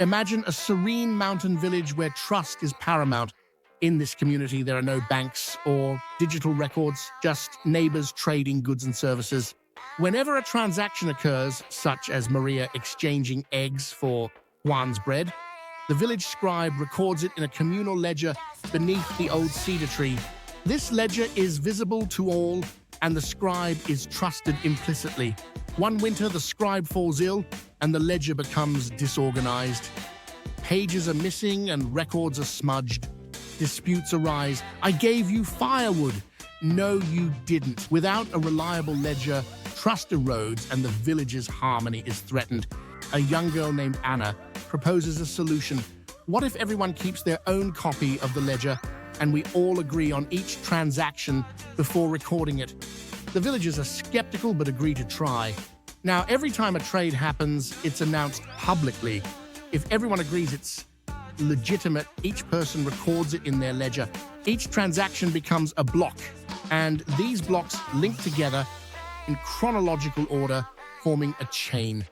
Imagine a serene mountain village where trust is paramount. In this community, there are no banks or digital records, just neighbors trading goods and services. Whenever a transaction occurs, such as Maria exchanging eggs for Juan's bread, the village scribe records it in a communal ledger beneath the old cedar tree. This ledger is visible to all, and the scribe is trusted implicitly. One winter, the scribe falls ill, and the ledger becomes disorganized. Pages are missing and records are smudged. Disputes arise. "I gave you firewood." "No, you didn't." Without a reliable ledger, trust erodes and the village's harmony is threatened. A young girl named Anna proposes a solution. What if everyone keeps their own copy of the ledger and we all agree on each transaction before recording it? The villagers are skeptical but agree to try. Now, every time a trade happens, it's announced publicly. If everyone agrees it's legitimate, each person records it in their ledger. Each transaction becomes a block, and these blocks link together in chronological order, forming a chain.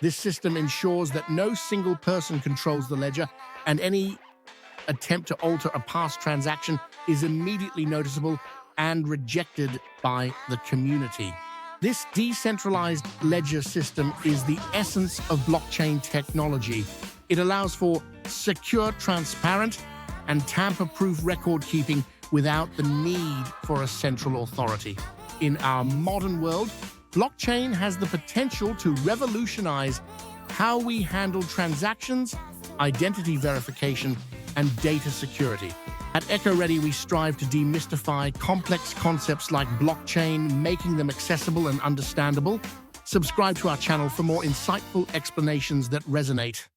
This system ensures that no single person controls the ledger, and any attempt to alter a past transaction is immediately noticeable and rejected by the community. This decentralized ledger system is the essence of blockchain technology. It allows for secure, transparent, and tamper-proof record-keeping without the need for a central authority. In our modern world, blockchain has the potential to revolutionize how we handle transactions, identity verification, and data security. At EchoReady, we strive to demystify complex concepts like blockchain, making them accessible and understandable. Subscribe to our channel for more insightful explanations that resonate.